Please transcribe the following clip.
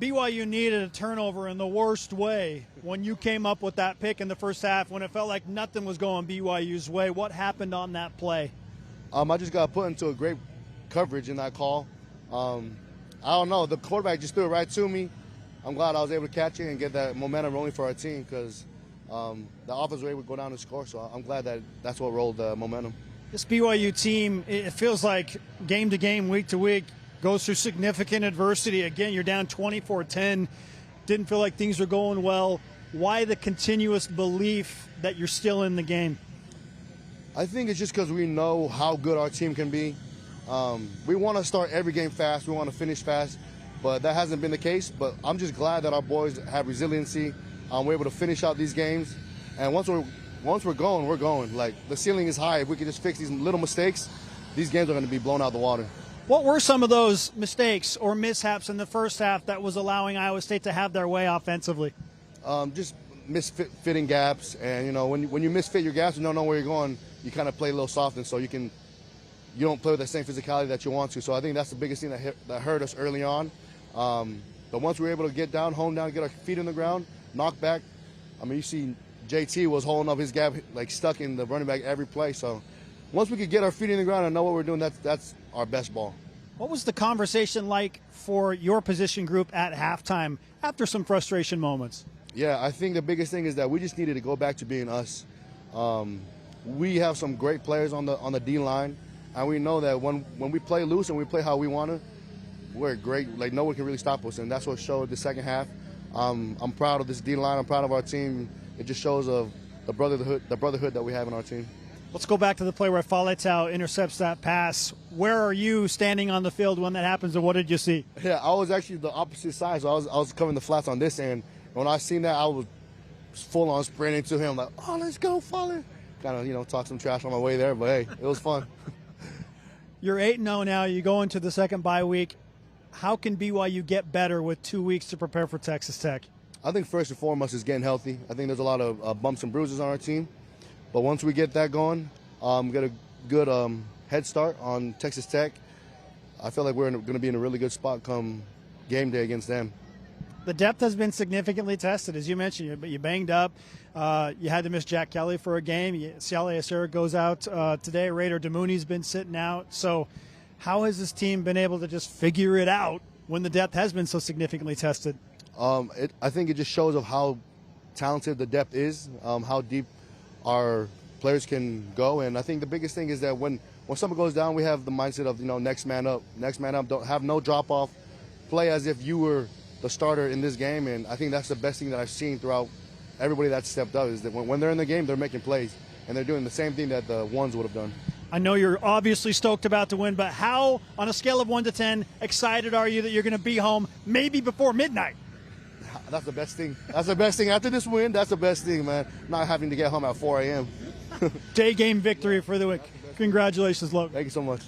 BYU needed a turnover in the worst way when you came up with that pick in the first half when it felt like nothing was going BYU's way. What happened on that play? I just got put into a great coverage in that call. I don't know. The quarterback just threw it right to me. I'm glad I was able to catch it and get that momentum rolling for our team because the offense was able to go down and score. So I'm glad that that's what rolled the momentum. This BYU team, it feels like game to game, week to week, goes through significant adversity. Again, you're down 24-10. Didn't feel like things were going well. Why the continuous belief that you're still in the game? I think it's just because we know how good our team can be. We want to start every game fast. We want to finish fast, but that hasn't been the case. But I'm just glad that our boys have resiliency. We're able to finish out these games. And once we're going, we're going. Like, the ceiling is high. If we can just fix these little mistakes, these games are going to be blown out the water. What were some of those mistakes or mishaps in the first half that was allowing Iowa State to have their way offensively? Just misfitting gaps, and when you misfit your gaps and don't know where you're going, you kind of play a little soft, and so you don't play with the same physicality that you want to. So I think that's the biggest thing that hurt us early on. But once we were able to get down, hone down, get our feet in the ground, knock back. I mean, you see JT was holding up his gap, like stuck in the running back every play. So once we could get our feet in the ground and know what we're doing, that's our best ball. What was the conversation like for your position group at halftime after some frustration moments? Yeah, I think the biggest thing is that we just needed to go back to being us. We have some great players on the D line, and we know that when we play loose and we play how we want to, we're great. Like, no one can really stop us, and that's what showed the second half. I'm proud of this D line. I'm proud of our team. It just shows of the brotherhood that we have in our team. Let's go back to the play where Faletau intercepts that pass. Where are you standing on the field when that happens, and what did you see? Yeah, I was actually the opposite side, so I was covering the flats on this end. When I seen that, I was full on sprinting to him, like, "Oh, let's go, Falet!" Kind of, talk some trash on my way there, but hey, it was fun. You're 8-0 now. You go into the second bye week. How can BYU get better with 2 weeks to prepare for Texas Tech? I think first and foremost is getting healthy. I think there's a lot of bumps and bruises on our team. But once we get that going, get a good head start on Texas Tech, I feel like we're going to be in a really good spot come game day against them. The depth has been significantly tested, as you mentioned. You banged up. You had to miss Jack Kelly for a game. Siale Acera goes out today. Raider Damuni's been sitting out. So how has this team been able to just figure it out when the depth has been so significantly tested? I think it just shows of how talented the depth is, how deep our players can go. And I think the biggest thing is that when someone goes down, we have the mindset of, next man up. Next man up, don't have no drop-off. Play as if you were the starter in this game, and I think that's the best thing that I've seen throughout everybody that's stepped up is that when they're in the game, they're making plays, and they're doing the same thing that the ones would have done. I know you're obviously stoked about to win, but how, on a scale of 1 to 10, excited are you that you're going to be home maybe before midnight? That's the best thing. That's the best thing. After this win, that's the best thing, man. Not having to get home at 4 a.m. Day game victory for the week. Congratulations, Logan. Thank you so much.